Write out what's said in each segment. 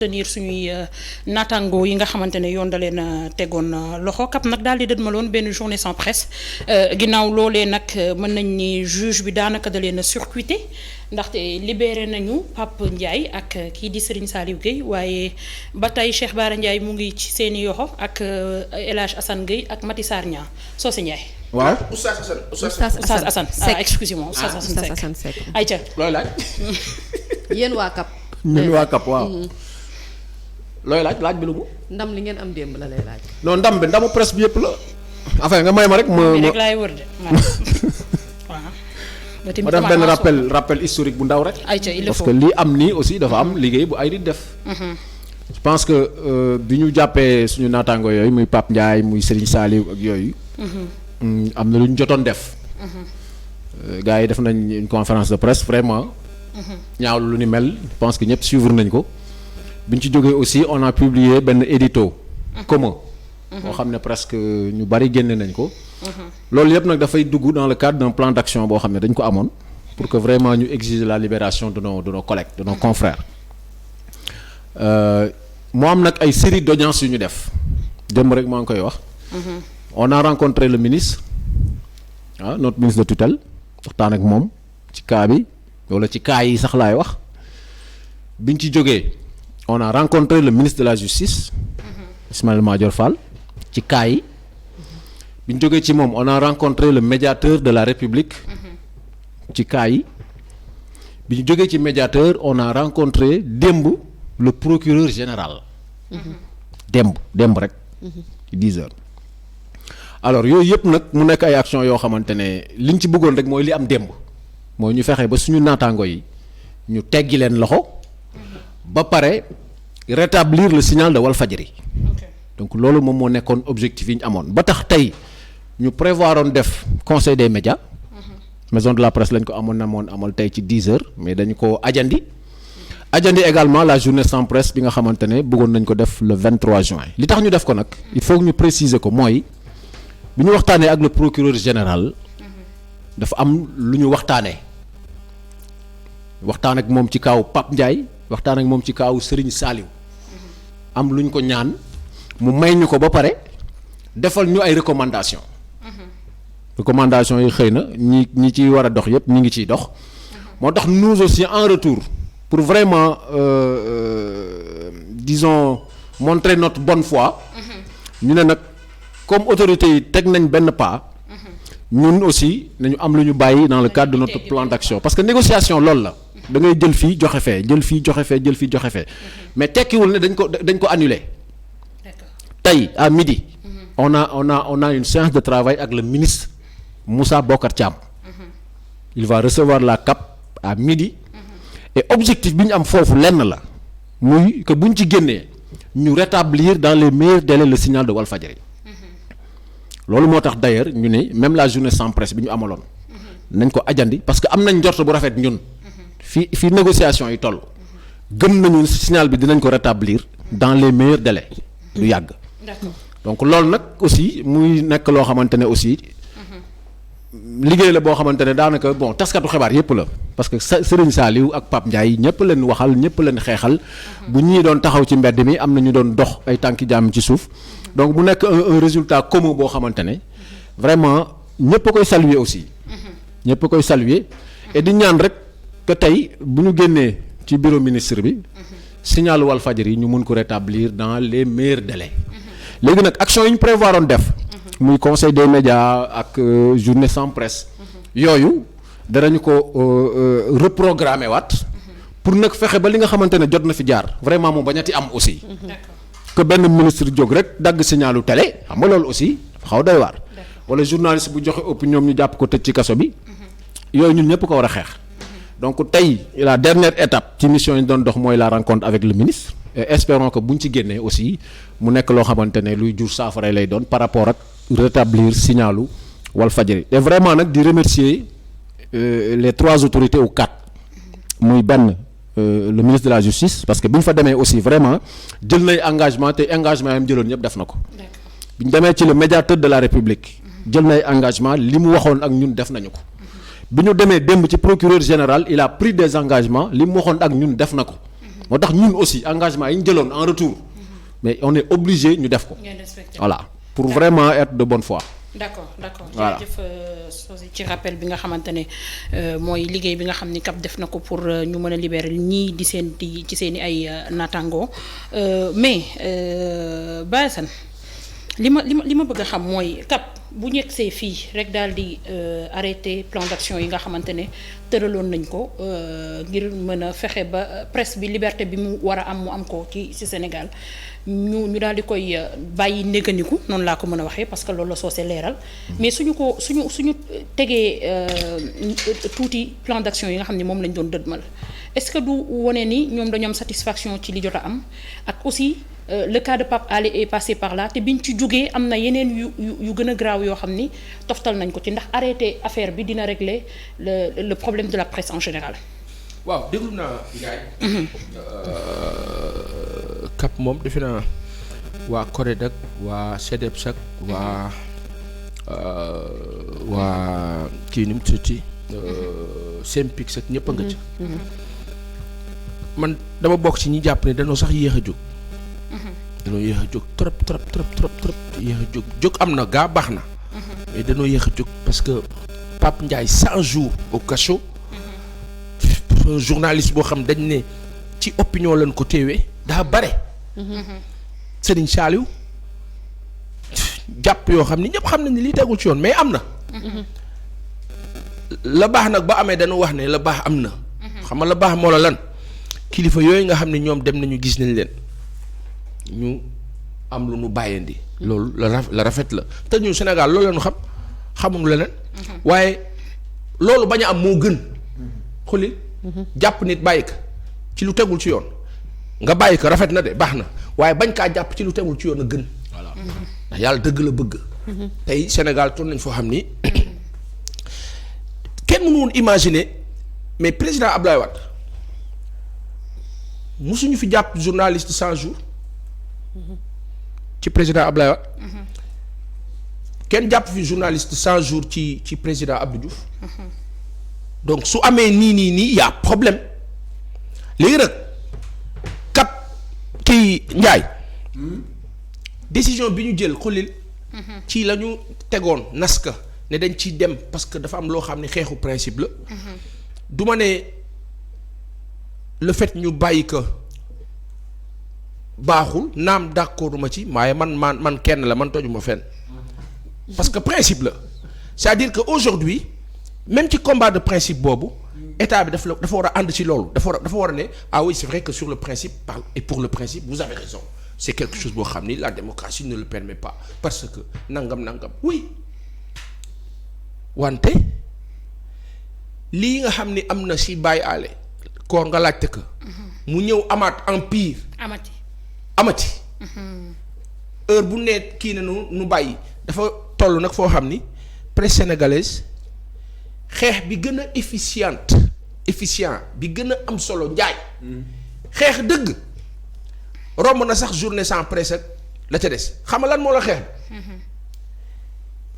tenir suñuy naataango yi nga xamante ne yoon da leen tegoon loxo CAP nag daal di dëdmaloon benn journée sans presse ginnaaw loolee nag mën nañ ni juge bi daanaka da leen a circuité ndaxte libéré nañu Pape Ndiaye ak kii di Serigne Saliou Gueye waaye ba tey Cheikh Bara Ndiaye mu ngi ci seeni yoxo ak El Hadj Assane Gueye ak Mati Sarr Niang Socé Ndiaye. waaw Oustaz Assane excusez-moi Oustaz Assane Seck ayca looy laaj. yéen waa CAP. ñun waa CAP waaw. looy laaj bi lu mu. ndam li ngeen am démb la lay laaj. non ndam bi ndamu presse bi yëpp la. enfin nga may ma rek. ma rek laay wër de waaw. ma def benn rappel historique bu ndaw rek. ayca il parce faut que lii am nii aussi dafa am liggéey bu ay di def. je pense que bi ñu jàppee suñu naataango yooyu muy Pape Ndiaye muy Serigne Saliou ak yooyu. am na lu ñu jotoon def. gars yi def nañ une conférence de presse vraiment. ñaawlu lu ni mel je pense que ñëpp suivre nañ ko. bi ñu ci jógee aussi on a publié benn édito commun. boo xam ne presque ñu bari génne nañ ko. loolu yëpp nag dafay dugg dans le cadre d'un plan d'action boo xam ne dañ ko amoon. pour que vraiment ñu exiger la libération de nos collègues de nos confrères. moo am nag ay série d'audiences yu ñu def démb rek maa ngi koy wax. on a rencontré le ministre notre ministre de tutelle waxtaan ak moom ci cas bi wala ci cas yi sax laay wax biñ ci jógee on a rencontré le ministre de la justice Ismaïla Madior Fall ci cas yi biñ jógee ci moom on a rencontré le médiateur de la République ci cas yi biñ jógee ci médiateur on a rencontré démb le procureur général démb rek ci 10 heures alors yooyu yëpp nag mu nekk ay action yoo xamante ne liñ ci bëggoon rek mooy li am démb mooy ñu fexe ba suñu naataango yi ñu teggi leen loxo ba pare rétablir le signal de Walfadjri donc loolu moom moo nekkoon objectif yi ñu amoon ba tax tey ñu prévoiroon def conseil des médias maison de la presse lañ ko amal tey ci 10 heures mais dañu ko ajandi également la journée sans presse bi nga xamante ne bëggoon nañ ko def le 23 juin li tax ñu def ko nag il faut que ñu préciser ko mooy bi ñu waxtaanee ak le procureur général dafa am lu ñu waxtaan ak moom ci kaaw Pape Ndiaye waxtaan ak moom ci kaaw Serigne Saliou am lu ñu ko ñaan mu may ñu ko ba pare defal ñu ay recommandations yi xëy na ñi ci war a dox yépp ñi ngi ciy dox moo tax nous aussi en retour pour vraiment disons montrer notre bonne foi ñu ne nag comme autorités yi teg nañ benn pas ñun aussi nañu am lu ñu bàyyi dans le cadre de notre plan d'action parce que négociation loolu la da ngay jël fii joxe fee jël fii joxe fee mais tekkiwul ne dañ ko annuler tey à midi on a une séance de travail ak le ministre Moussa Bocar Thiam il va recevoir la CAP à midi et objectif bi ñu am foofu lenn la muy que bu ñu ci génnee ñu rétablir dans les meilleurs délais le signal de Walfadjri loolu moo tax d'ailleurs ñu ne même la journée sans presse bi ñu amaloon nañ ko ajandi parce que am nañ njort bu rafet ñun fi négociation yi toll gëm nañu signal bi dinañ ko rétablir dans les meilleurs délais du yàgg. D'accord. Donc loolu nag aussi muy nekk loo xamante ne aussi liggéey la boo xamante ne daanaka bon taskatu xibaar yëpp la parce que Serigne Saliou ak Pape Ndiaye ñëpp leen waxal ñëpp leen xeexal bu ñii doon taxaw ci mbedd mi am na ñu doon dox ay tànki jàmm ci suuf donc mu nekk un résultat commun boo xamante ne vraiment ñëpp a koy saluer aussi ñëpp a koy saluer et di ñaan rek que tey bu ñu génnee ci bureau ministre bi signal Walfadjri ñu mun ko rétablir dans les meilleurs délais léegi nag action yi ñu prévoiroon def muy conseil des médias ak journée sans presse yooyu danañu ko reprogrammer waat pour nag fexe ba li nga xamante ne jot na fi jaar vraiment mu bañati am aussi que benn ministre jóg rek dagg signalu télé xam nga loolu aussi xaw doy waar wala journaliste bu joxe opinion ñu jàpp ko tëj ci kaso bi yooyu ñun ñëpp ko war a xeex donc tey la dernière étape ci mission yi doon dox mooy la rencontre avec le ministre et espérons que buñ ci génnee aussi mu nekk loo xamante ne luy jur saafara lay doon par rapport ak rétablir signalu Walfadjri et vraiment nag di remercier les 3 autorités ou 4 muy benn le ministre de la justice parce que bi ñu fa demee aussi vraiment jël nay engagement te engagement yam jëloon ñëpp def na ko bi ñu demee ci le médiateur de la République jël nay engagement li mu waxoon ak ñun def nañu ko bi ñu demee démb ci procureur général il a pris des engagements li mu waxoon ak ñun def na ko moo tax ñun aussi engagement yi ñu jëloon en retour mais on est obligé ñu def ko. ngeen respecté voilà pour vraiment être de bonne foi. d'accord voilà jërëjëf Socé ci rappel bi nga xamante ne mooy liggéey bi nga xam ni CAP def na ko pour ñu mën a libérer ñii di ci seen i ay naataango mais Baye Assane li ma bëgg a xam mooy CAP bu ñu yegsee fii rek daal di arrêté plan d'action yi nga xamante ne tëraloon nañ ko ngir mën a fexe ba presse bi liberté bi mu war a am mu am ko ci Sénégal ñu daal di koy bàyyi néganiku noonu laa ko mën a waxee parce que loolu la Socé leeral mais suñu tegee tuuti plan d'action yi nga xam ne moom lañ doon dëdmal est-ce que du wone ni ñoom dañoo am satisfaction ci li jot a am ak aussi le cas de Pape Alé est passé par là te biñ ci jógee am na yeneen yu gën a graaw yoo xam ni toftal nañ ko ci ndax arrêté affaire bi dina régler le problème de la presse en général. waaw déglu naa Ndiaye. CAP moom defe naa waa CORED ak waa CDEPS ak waa kii nu mu tuddati SYNPICS ak ñëpp a nga ci. man dama bokk ci ñi jàpp ne dañoo sax yéex a jóg. dañoo yéex a jóg trop yéex a jóg am na gaa baax na. mais dañoo yéex a jóg parce que Pape Ndiaye 100 jours au cachot. un journaliste boo xam dañ ne ci opinion lañ ko téewee daa bare. Serigne Saliou jàpp yoo xam ni ñëpp xam nañ ni lii tegul ci yoon mais am na. la baax nag ba amee dañu wax ne la baax am na. xam nga la baax moo la lan kilifa yooyu nga xam ne ñoom dem nañu gis nañ leen ñu am lu nu bàyyandi. loolu la rafet la te ñu Sénégal loolu la ñu xam xamuñu leneen. waaye loolu bañ a am moo gën. xulli jàpp nit bàyyi ko ci lu tegul ci yoon nga bàyyi ko rafet na de baax na waaye bañ kaa jàpp ci lu tegul ci yoon a gën. voilà ndax yàlla dëgg la bëgg. tey Sénégal toll nañ foo xam ni kenn mënu woon imaginer mais président Abdoulaye Wade musuñu fi jàpp journaliste 100 jours ci président Abdoulaye Wade kenn jàpp fi journaliste 100 jours ci président Abdou Diouf. donc su amee nii y a problème léegi nag CAP kii Ndiaye décision bi ñu jël xulil ci la ñu tegoon naska ne dañ ciy dem parce que dafa am loo xam ne xeexu principe la du ma ne le fait ñu bàyyi ko baaxul naam d'accord ma ci waaye man kenn la man tojuma fenn parce que principe la c'est-à-dire que aujourd'hui même ci combat de principe boobu état bi dafa war a ànd ci loolu dafa war a ne ah oui c'est vrai que sur le principe et pour le principe vous avez raison c'est quelque chose boo xam ni la démocratie ne le permet pas parce que nangam oui wante lii nga xam ni am na ci Baye Alé koor nga laajte ko mu ñëw amaat empire amati heure bu ne kii ne nu bàyyi dafa toll nag foo xam ni presse sénégalaise xeex bi gën a efficient bi gën a am solo njaay xeex dëgg romb na sax journée sans presse ak la ca des xam nga lan moo la xeex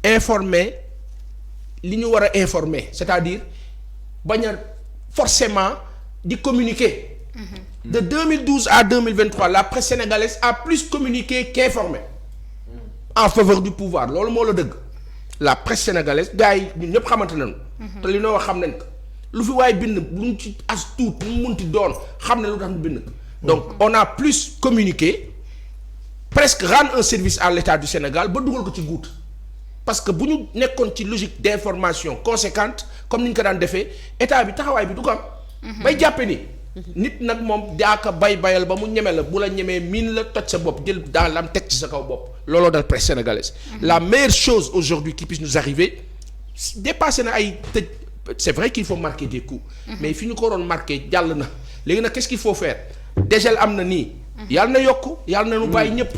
informer li ñu war a informer c'est-à-dire bañ a forcément di communiquer de 2012 à 2023 la presse sénégalaise a plus communiqué qu'informé en faveur du pouvoir loolu moo la dëgg la presse sénégalaise gars yi ñun ñëpp xamante nañu te li noo wax xam nañ ko lu fi waaye bind lu mu ci as tuut lu mu munti doon xam ne lu tax ñu bind ko donc on a plus communiqué presque rendre un service à l'État du Sénégal ba dugal ko ci guut parce que bu ñu nekkoon ci logique d'information conséquente comme ni ñu ko daan defee état bi taxawaay bi du ko am bay jàppe ni nit nag moom daaka bayal ba mu ñeme la bu la ñemee miin la toj sa bopp jël daal lam teg ci sa kaw bopp looloo dal presse sénégalaise la meilleure chose aujourd'hui qui puisse nous arriver dépassé na ay tëj c'est vrai qu'il faut marquer des coups mais fi ñu ko waroon marquer jàll na léegi nag qu'est-ce qu'il faut faire dégel am na nii yàlla na yokk yàlla na nu bàyyi ñëpp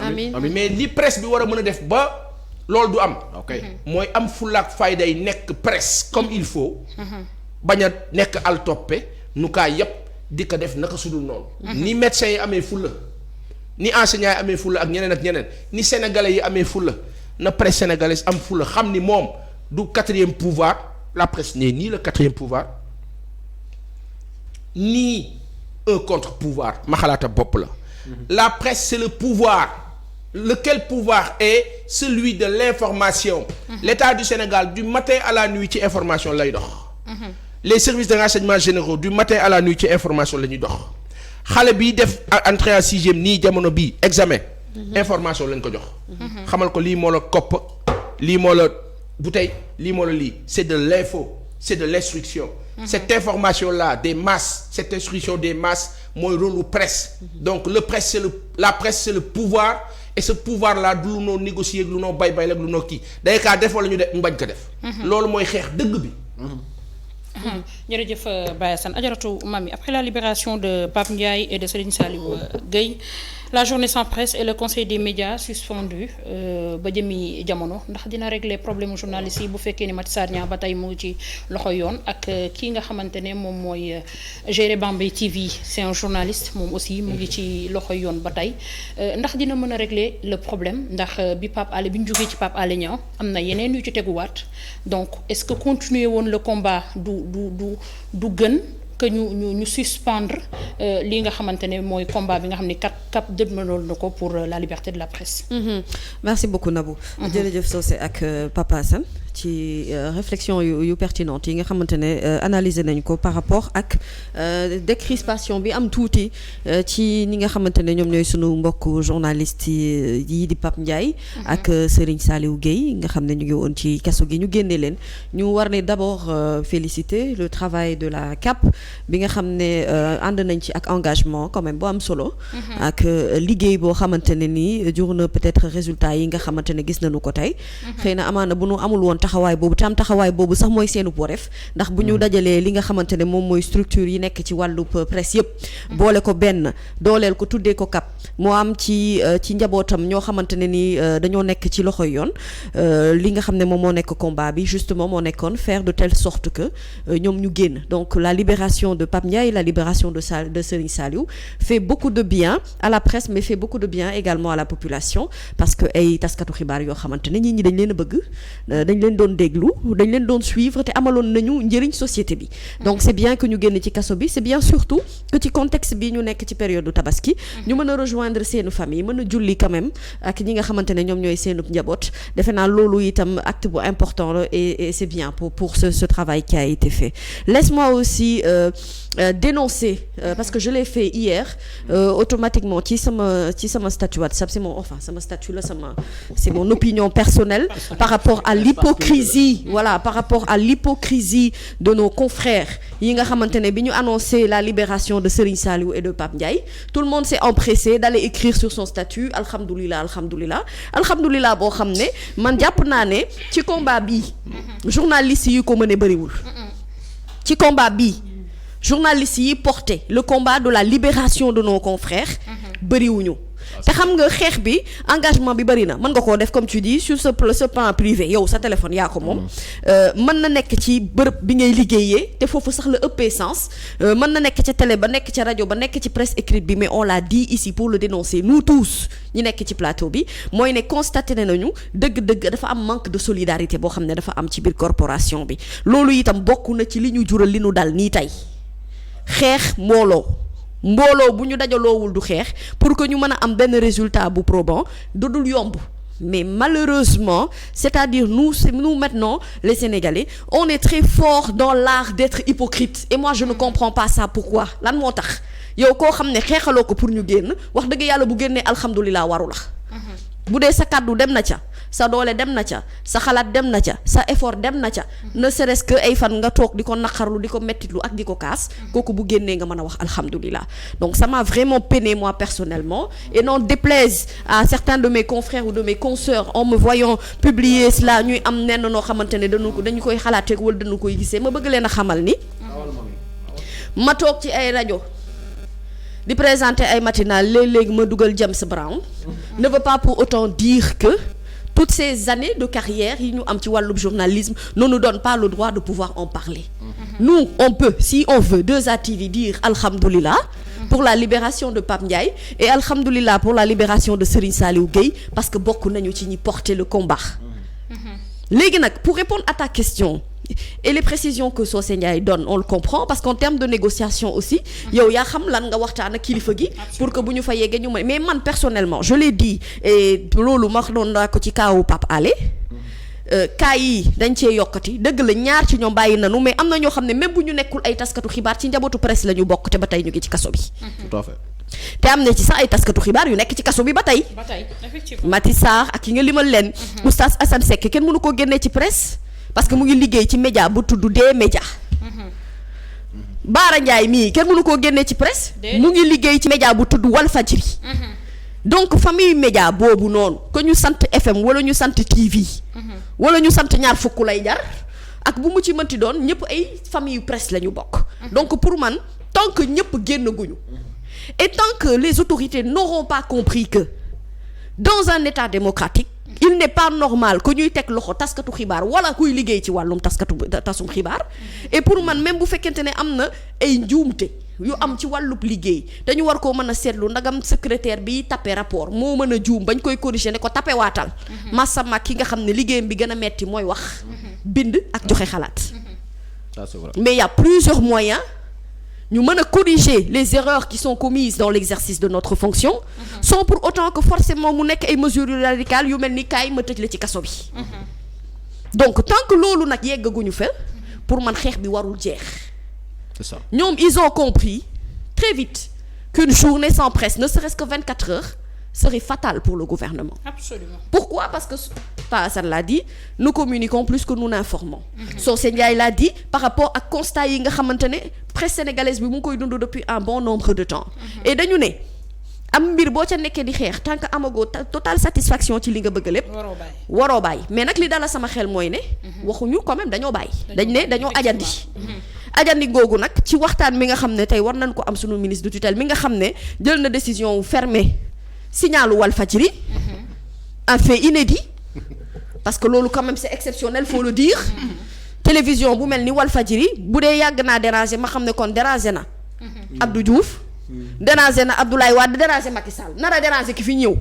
mais li presse bi war a mën a def ba loolu du am mooy am fulaak fayday nekk presse comme il faut bañ a nekk al toppe nu kaa yépp di ko def naka sudul noonu ni médecins yi amee fulla ni enseignants yi amee fulla ak ñeneen ni sénégalais yi amee fulla na presse sénégalaise am fulla xam ni moom du quatrième pouvoir la presse n'est ni le quatrième pouvoir ni un contre-pouvoir ma xalaata bopp la. La presse c'est le pouvoir. Lequel pouvoir est celui de l'information. L'État du Sénégal du matin à la nuit ci information lay dox. Les services de renseignement généraux du matin à la nuit ci information la ñuy dox. xale bi def entrée en sixième nii jamono bii examen. information lañ ko jox. xamal ko lii moo la kopp lii moo la bouteille lii moo la lii c'est de l'info c'est de l'instruction. Cette information là des masses cette instruction des masses mooy rôle lu presse. Donc la presse c'est le pouvoir. Et ce pouvoir là du lu noo négocier ak lu noo bay ak lu noo kii day kaa def wala ñu de mu bañ ko def. loolu mooy xeex dëgg bi. jërëjëf Baye Assane ajaratu Mamy après la libération de Pape Ndiaye et de Serigne Saliou Gueye la journée sans presse et le conseil des médias suspendu ba jëmi jamono ndax dina régler problème journaliste yi bu fekkee ni Maty Sarr Niang ba tey mu ngi ci loxo yoon ak kii nga xamante ne moom mooy gérer Bambey TV c'est un journaliste moom aussi mu ngi ci loxo yoon ba tey ndax dina mën a régler le problème ndax bi bi ñu jógee ci Pape Alé Niang am na yeneen yu ci teguwaat donc est-ce que continuer woon le combat du gën que ñu suspendre li nga xamante ne mooy combat bi nga xam ne cap dëgmaloon na ko pour la liberté de la presse. Merci beaucoup Nabou. jërëjëf Socé ak Papa Assane ci réflexion yu pertinente yi nga xamante ne analyser nañ ko par rapport ak décrispation bi am tuuti ci ñi nga xamante ne ñoom ñooy sunu mbokk journaliste yi di Pape Ndiaye. ak Serigne Saliou Gueye nga xam ne ñu ngi woon ci kaso gi ñu génne leen ñu war ne d'abord féliciter le travail de la CAP bi nga xam ne ànd nañ ci ak engagement quand même bu am solo. ak liggéey boo xamante ne nii jur na peut-être résultat yi nga xamante ne gis nañu ko tey. xëy na amaana bu nu amul woon taxawaay boobu tam taxawaay boobu sax mooy seenu wareef ndax bu ñu dajalee li nga xamante ne moom mooy structure yi nekk ci wàllu presse yëpp boole ko benn dooleel ko tuddee ko CAP moo am ci njabootam ñoo xamante ne ni dañoo nekk ci loxoy yoon li nga xam ne moom moo nekk combat bi justement moo nekkoon faire de telle sorte que ñoom ñu génn donc la libération de Pape Ndiaye la libération de Serigne Saliou fait beaucoup de bien à la presse mais fait beaucoup de bien également à la population parce que ay taskatu xibaar yoo xamante ne ñi dañ leen a bëgg dañ leen doon déglu dañ leen doon suivre te amaloon nañu njëriñ société bi donc c'est bien que ñu génn ci kaso bi c'est bien surtout que ci contexte bi ñu nekk ci période du tabaski ñu mën a rejoindre seenu famille mën a julli quand même ak ñi nga xamante ne ñoom ñooy seenu njaboot defe naa loolu itam acte bu important la et c'est bien pour ce travail qui a été fait laisse-moi aussi dénoncer parce que je l'ai fait hier automatiquement ci sama statut WhatsApp sama statut la c'est mon opinion personnelle par rapport à l'hypocrisie par rapport à l'hypocrisie de nos confrères yi nga xamante ne bi ñu annoncé la libération de Serigne Saliou et de Pape Ndiaye tout le monde s'est empressé d'aller écrire sur son statut alhamdoulilah boo xam ne man jàpp naa ne ci combat bi journalistes yi ko mën a bëriwul ci combat bi journalistes yi porté le combat de la libération de nos confrères bëriwuñu te xam nga xeex bi engagement bi bëri na mën nga koo def comme tu dis sur ce plan privé yow sa téléphone yaa ko moom mën na nekk ci bërëb bi ngay liggéeyee te foofu sax la ëppee sens mën na nekk ca télé ba nekk ca rajo ba nekk ci presse écrite bi mais on l'a dit ici pour le dénoncer nous tous ñi nekk ci plateau bi mooy ne constaté nañu dëgg-dëgg dafa am manque de solidarité boo xam ne dafa am ci biir corporation bi loolu itam bokk na ci li ñu jural li ñu dal nii tey xeex mbooloo bu ñu dajaloowul du xeex pour que ñu mën a am benn résultat bu probant dudul yomb mais malheureusement c'est-à-dire nous maintenant les Sénégalais on est très fort dans l'art d'être hypocrite et moi je ne comprends pas ça pourquoi lan moo tax yow koo xam ne xeexaloo ko pour ñu génn wax dëgg yàlla bu génnee alhamdulilah waru la bu dee sa kàddu dem na ca sa doole dem na ca sa xalaat dem na ca sa effort dem na ca ne serait-ce que ay fan nga toog di ko naqarlu di ko mettitlu ak di ko kaas kooku bu génnee nga mën a wax alhamdulilah donc ça m'a vraiment peiné moi personnellement et n'en déplaise à certains de mes confrères ou de mes consoeurs en me voyant publier cela ñuy am nenn noo xamante ne dañu koy xalaatee wala dañu koy gisee ma bëgg leen a xamal ni ma toog ci ay rajo di présenter ay matinales léeg-léeg ma dugal James Brown ne veut pas pour autant dire que toutes ces années de carrière yi ñu am ci wàllub journalisme ne nous donne pas le droit de pouvoir en parler nous on peut si on veut 2A TV dire alhamdoulilah pour la libération de Pape Ndiaye et alhamdoulilah pour la libération de Serigne Saliou Gueye parce que bokk nañu ci ñi porter le combat léegi nag pour répondre à ta question et les précisions que Socé Ndiaye donne on le comprend parce qu'en termes de négociation aussi yow yaa xam lan nga waxtaan ak kilifa gi pour que bu ñu fa yeggee ñu mën mais man personnellement je l'ai dit et loolu ma doon naa ko ci kaawu Pape Alé cas yi dañ cee yokkati dëgg la ñaar ci ñoom bàyyi nanu mais am na ñoo xam ne même bu ñu nekkul ay taskatu xibaar ci njabootu presse la ñu bokk te ba tey ñu ngi ci kaso bi. tout à fait. te am na ci sax ay taskatu xibaar yu nekk ci kaso bi ba tey. ba tey effectivement. Mati Sarr ak yi nga limal leen. Oustaz Assane Seck kenn mënu koo génnee ci presse parce que mu ngi liggéey ci média bu tudd des médias. Baara Ndiaye mii kenn mënu koo génnee ci presse. mu ngi liggéey ci média bu tudd Walfadjri. donc famille média boobu noonu que ñu sant FM wala ñu sant TV. wala ñu sant ñaar fukk lay jar ak bu mu ci mënti doon ñëpp ay famille presse la ñu bokk. donc pour man tant que ñëpp génn guñu et tant que les autorités n'auront pas compris que dans un état démocratique il n'est pas normal que ñuy teg loxo taskatu xibaar wala kuy liggéey ci wàllum tasum xibaar et pour man même bu fekkente ne am na ay njuumte yu am ci wàllub liggéey dañu war koo mën a seetlu ndagam secrétaire bi tapé rapport moo mën a juum bañ koy corriger ne ko tapé waatal masama ki nga xam ne liggéeyam bi gën a metti mooy wax bind ak joxe xalaat mais il y a plusieurs moyens ñu mën a corriger les erreurs qui sont commises dans l'exercice de notre fonction sans pour autant que forcément mu nekk ay mesures yu radicales yu mel ni kaay ma tëj la ci kaso bi donc tant que loolu nag yeggaguñu fa pour man xeex bi warul jeex. C'est ça. ñoom ils ont compris très vite qu'une journée sans presse ne serait-ce que 24 heures serait fatale pour le gouvernement. Absolument. Pourquoi? Parce que Pa Assane l'a dit nous communiquons plus que nous n'informons. Socé Ndiaye l'a dit par rapport ak constat yi nga xamante ne presse sénégalaise bi mu ngi koy dund depuis un bon nombre de temps. Et dañu ne am mbir boo ca nekkee di xeex tant que amagoo totale satisfaction ci li nga bëgg lépp. waroo bàyyi mais nag li dala sama xel mooy ne. waxuñu quand même dañoo bàyyi. dañoo ajandi. ajandi googu nag ci waxtaan mi nga xam ne tey war nañ ko am sunu ministre de tutelle mi nga xam ne jël na décision fermer signalu Walfadjri un fait inédit parce que loolu quand même c'est exceptionnel faut le dire télévision bu mel ni Walfadjri bu dee yàgg naa déranger ma xam ne kon déranger na Abdou Diouf déranger na Abdoulaye Wade déranger Macky Sall nar a déranger ki fi ñëw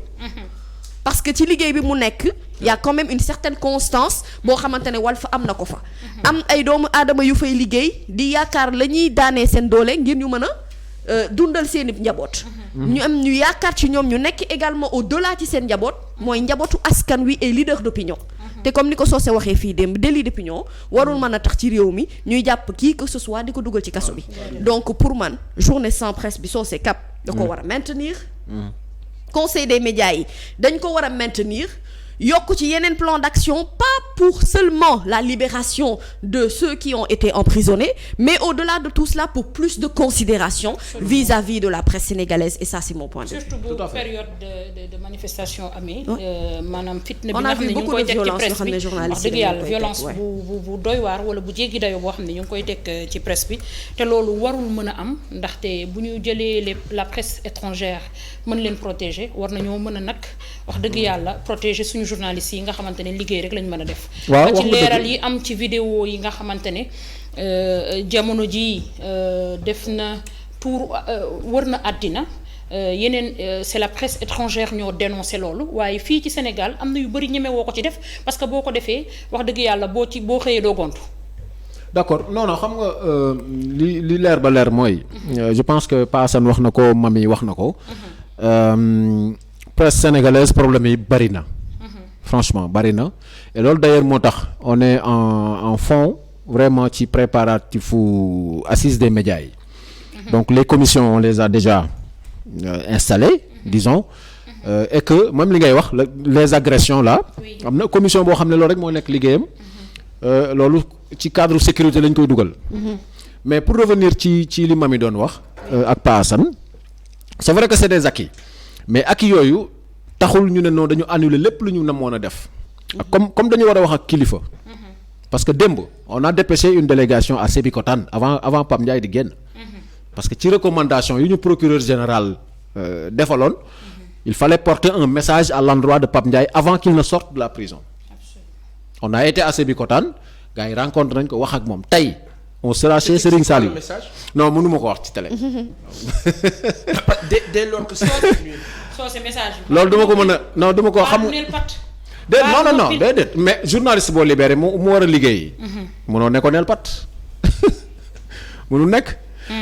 parce que ci liggéey bi mu nekk y a quand même une certaine constance boo xamante ne Walf am na ko fa am ay doomu aadama yu fay liggéey di yaakaar la ñuy daanee seen doole ngir ñu mën a dundal seen i njaboot ñu am ñu yaakaar ci ñoom ñu nekk également au-delà ci seen njaboot mooy njabootu askan wi et leader d'opinion te comme ni ko Socé waxee fii démb délit d'opinion warul mën a tax ci réew mi ñuy jàpp kii que ce soit di ko dugal ci kaso bi donc pour man journée sans presse bi Socé cap da ko war a maintenir conseil des médias yi dañ ko war a maintenir yokk ci yeneen plan d'action pas pour seulement la libération de ceux qui ont été emprisonnés mais au-delà de tout cela pour plus de considération vis-à-vis de la presse sénégalaise et ça c'est mon point de vue. surtout bu période de manifestation amee maanaam fitna bi on nga a xam ne vu ñu ngi beaucoup koy de teg ci violence yoo presse xam ne bi journalistes wax dëgg yàlla yi violence bu doy waar wala bu jéggi dayoo boo xam ne ñu ngi koy teg ci presse bi te loolu warul mën a am ndaxte bu ñu jëlee la presse étrangère mën leen protéger war nañoo mën a nag wax dëgg yàlla protéger suñu journalistes yi nga xamante ne liggéey rek lañ mën a def ba ci leeral yi am ci vidéo yi nga xamante ne jamono ji def na tour wër na àddina yeneen c'est la presse étrangère ñoo dénoncé loolu waaye fii ci Sénégal am na yu bëri ñeme woo ko ci def parce que boo ko defee wax dëgg yàlla boo xëyee doo gontu. d'accord non xam nga li leer ba leer mooy je pense que Pa Assane wax na ko Mami wax na ko presse sénégalaise problème yi bari na franchement bari na et loolu d'ailleurs moo tax on est en fond vraiment ci préparatifu assises des médias yi donc les commissions on les a déjà installées disons et que même li ngay wax les agressions là am na commission boo xam ne loolu rek moo nekk liggéeyam loolu ci cadre sécurité lañ koy dugal mais pour revenir ci li Mami doon wax ak Pa Assane c'est vrai que c'est des acquis mais acquis yooyu taxul ñu ne noonu dañu annuler lépp lu ñu namoon a def comme dañu war a wax ak kilifa parce que démb on a dépêché une délégation à Sébikotane avant Pape Ndiaye di génn parce que ci recommandation yu ñu procureur général defaloon il fallait porter un message à l'endroit de Pape Ndiaye avant qu'il ne sorte de la prison. On a été à Sébikotane gars yi rencontre nañ ko wax ak moom tey on sera chez Serigne Saliou non mënu ma ko wax ci télé. dès lors que soo message loolu duma ko mën a non duma ko xam non déedéet mais journaliste boo libéré mu war a liggéey. mënoo ne ko neel pat mënu nekk.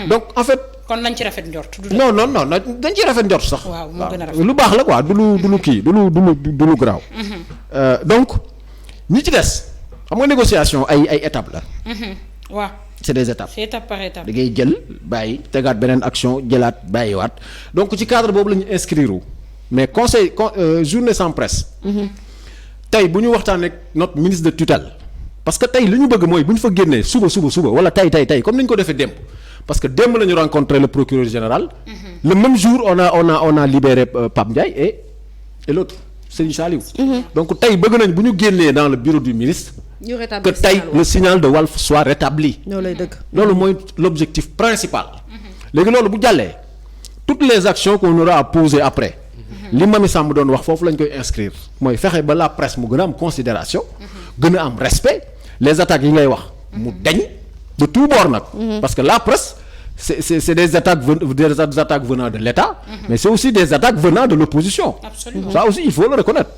donc en fait. kon nañ ci rafet njort. non dañ ci rafet njort sax. waaw moo gën a rafet lu baax la quoi du lu kii du lu garaaw. donc ñi ci des xam nga négociation ay étapes la. waaw. c'est des étapes. c'est étape par étape. da ngay jël bàyyi tegaat beneen action jëlaat bàyyiwaat donc ci cadre boobu la ñu inscrire mais journée sans presse. tey bu ñu waxtaan ak notre ministre de tutelle. parce que tey li ñu bëgg mooy bu ñu fa génnee suba wala tey comme ni ñu ko defee démb parce que démb la ñu rencontré le procureur général. le même jour on a libéré Pape Ndiaye et l'autre Serigne Saliou. donc tey bëgg nañ bu ñu génnee dans le bureau du ministre. que tey le signal de Walf soit rétabli. loolu mooy l'objectif principal. léegi loolu bu jàllee toutes les actions qu'on aura à poser après. li Mamy Samb doon wax foofu lañ koy inscrire mooy fexe ba la presse mu gën a am considération gën a am respect les attaques yi ngay wax mu deñ de tout bord nag parce que la presse c'est des attaques venant de l'État mais c'est aussi des attaques venant de l'opposition. Absolument. Ça aussi il faut le reconnaître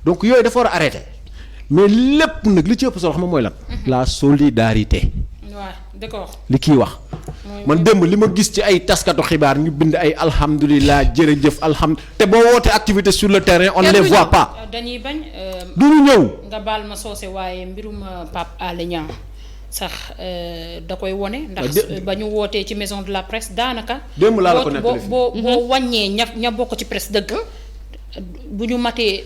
donc yooyu dafa war a arrêter mais lépp nag li ci ëpp solo xam nga mooy lan la solidarité. waaw d'accord. li kii wax man démb li ma gis ci ay taskatu xibaar ñu bind ay alhamdulilah jërëjëf te boo wootee activité sur le terrain on ne les voit pas. dañuy bañ. du ñu ñëw. nga baal ma soose waaye mbirum Pape Alé Niang sax da koy wone ndax ba ñu wootee ci maison de la presse daanaka. démb laa la ko nettali boo wàññee ña bokk ci presse dëgg bu ñu matee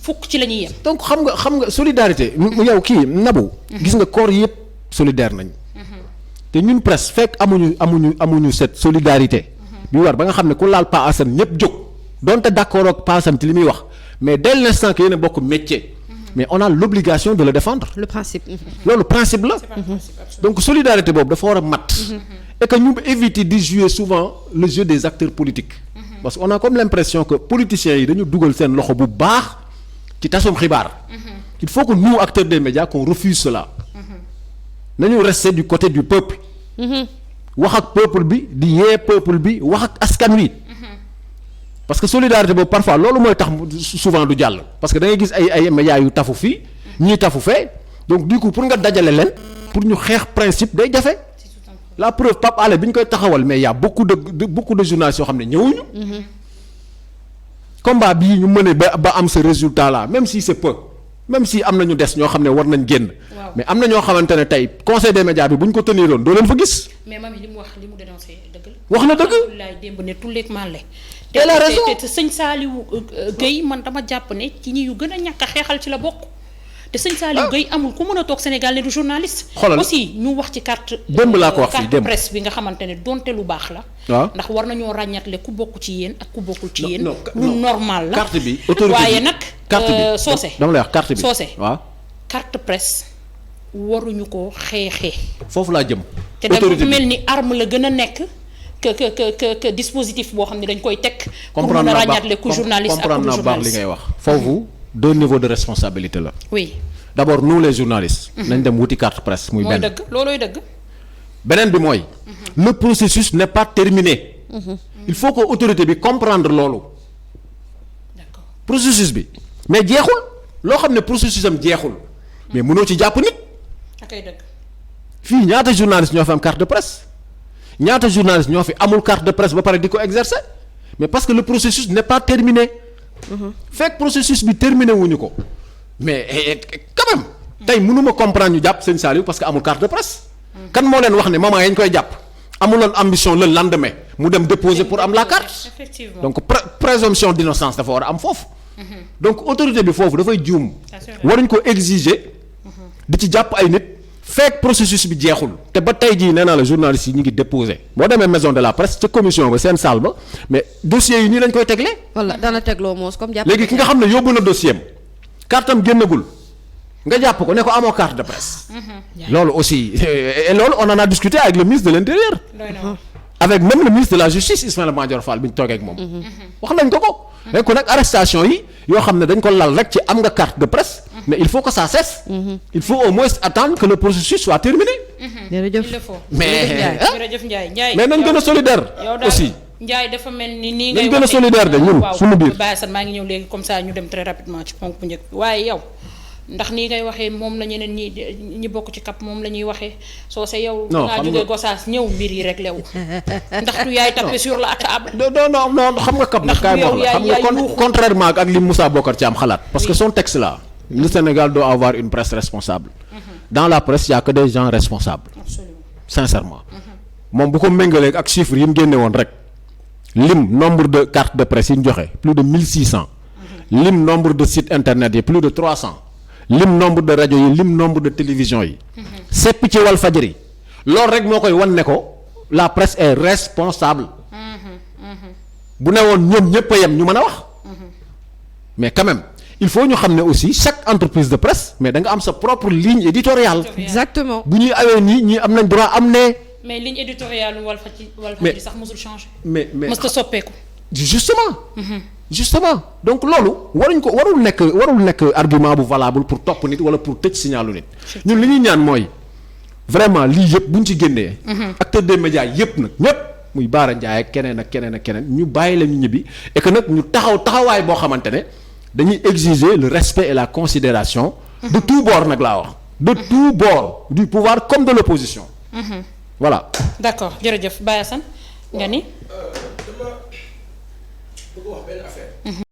fukk ci la ñuy yem. donc xam nga solidarité yow kii Nabou. gis nga corps yëpp solidaire nañ. te ñun presse fekk amuñu cette solidarité. bi war ba nga xam ne ku laal Pa Assane ñëpp jóg donte d'accord ak Pa Assane ci li muy wax mais dès l'instant que yéen a bokk métier. mais on a l'obligation de le défendre. le principe. loolu principe la. donc solidarité boobu dafa war a mat. et que ñu éviter di jouer souvent le jeu des acteurs politiques. parce que on a comme l'impression que politiciens yi dañu dugal seen loxo bu baax ci tasum xibaar. il faut que nous acteurs des médias qu'on refuse cela. nañu rester du côté du peuple. wax ak peuple bi di yee peuple bi wax ak askan wi. parce que solidarité boobu parfois loolu mooy tax souvent du jàll. parce que da ngay gis ay médias yu tafu fii ñii tafu fee donc du coup pour nga dajale leen pour ñu xeex principe day jafe. la preuve Pape Alé bi ñu koy taxawal mais y a beaucoup de journalistes yoo xam ne ñëwuñu. combat bii ñu mëne ba am ce résultat là même si c'est peu. même si am na ñu des ñoo xam ne war nañ génn. mais am na ñoo xamante ne tey conseil des médias bi bu ñu ko teniroon doo leen fa gis. mais Mamy li mu wax li mu dénoncé dëgg la. wax na dëgg. laay démb ne tulleeg màlle. elle a raison te sëñ Saliou Guèye man dama jàpp ne ci ñi yu gën a ñàkk a xeexal ci la bokk. te sëñ Saliou Guèye amul ku mën a toog Sénégal ne du journaliste. xoolal aussi ñu wax ci carte. démb laa ko wax fii démb presse bi nga xamante ne donte lu baax la. waaw ndax war nañoo ràññatle ku bokk ci yéen ak ku bokkul ci yéen. lu normal la carte bi autorité waaye nag. carte bi soose dama lay wax carte bi soose waaw. carte presse waruñu ko xeexee. foofu laa jëm. te dafa mel ni arme la gën a nekk que dispositif boo xam ne dañ koy teg. pour mën a ràññatle ku journaliste ak ku comprendre naa baax li ngay wax. foofu deux niveaux de responsabilité la. oui. d'abord nous les journalistes. nañ dem wuti carte presse muy benn. mooy dëgg loolooy dëgg. beneen bi mooy. le processus n'est pas terminé. il faut que autorité bi comprendre loolu. d'accord processus bi mais jeexul loo xam ne processus am jeexul. mais mënoo ci jàpp nit. akay dëgg. fii ñaata journaliste ñoo fi am carte de presse ñaata journaliste ñoo fi amul carte de presse ba pare di ko exercer mais parce que le processus n'est pas terminé. fekk processus bi terminé wuñu ko. mais quand même. tey mënuma comprendre ñu jàpp sëñ Saliou parce que amul carte de presse. kan moo leen wax ne moment yañ koy jàpp amuloon ambition le lendemain mu dem déposer pour am la carte. effectivement donc présomption d'innocence dafa war a am foofu. donc autorité bi foofu dafay juum. waruñ ko exiger. di ci jàpp ay nit fekk processus bi jeexul te ba tey jii nee naa la journalistes yi ñu ngi déposé boo demee maison de la presse ca commission ba seen salle ba mais dossiers yi nii lañ koy teglee. walla dana tegloo moos comme jàpp. léegi ki nga xam ne yóbbu na dossier am carte am génnagul nga jàpp ko ne ko amoo carte de presse. loolu aussi et loolu on en a discuté avec le ministre de l'intérieur. avec même le ministre de la justice Ismaïla Madior Fall bi ñu toogee ak moom. wax nañ ko ko. mais ko nag arrestation yi yoo xam ne dañ ko lal rek ci am nga carte de presse. mais il faut que ça cesse. il faut au moins attendre que le processus soit terminé. jërëjëf il le faut. mais jërëjëf Ndiaye mais nañ gën a solidaire aussi. Ndiaye dafa mel ni nii dañ ngay gën a solidaire de ñun suñu biir. Baye Assane maa ngi ñëw léegi comme ça ñu dem très rapidement ci ponk bu njëkk bi waaye yow ndax nii ngay waxee moom la ñeneen ñi bokk ci CAP moom la ñuy waxee soo sa yow. non ngaa jógee Gossas ñëw mbir yi rek lewu ndax tu yaay tapé sur la table. non xam nga CAP nag kaay wax la xam nga contrairement ak li Moussa Bocar Thiam xalaat. parce que son texte là le Sénégal doit avoir une presse responsable. dans la presse y a que des gens responsables. Absolument. Sincèrement. moom bu ko méngalee ak chiffres yi mu génne woon rek. lim nombre de cartes de presse yi ñu joxe plus de 1600. lim nombre de sites internet yi plus de 300. lim nombre de rajo yi lim nombre de télévision yi. sepp ci Walfadjri loolu rek moo koy wan ne ko la presse est responsable. bu ne woon ñoom ñëpp a yem ñu mën a wax. mais quand même il faut ñu xam ne aussi chaque entreprise de presse mais da nga am sa propre ligne éditoriale. exactement bu ñuy awee nii ñii am nañ droit am ne. mais ligne éditoriale Walfadjri sax mosul changé. mais mës ta soppeeku. justement donc loolu warul nekk argument bu valable pour topp nit wala pour tëj signalu nit. ñun li ñuy ñaan mooy vraiment lii yëpp buñ ci génnee. acteurs des médias yëpp nag ñëpp muy Baara Ndiaye ak keneen ak keneen ñu bàyyi la ñu ñibbi et que nag ñu taxawaay boo xamante ne dañuy exiger le respect et la considération de tous bords nag laa wax de tous bords du pouvoir comme de l'opposition. Voilà. D'accord jërëjëf Baye Assane nga ni. dama bëgg wax benn affaire.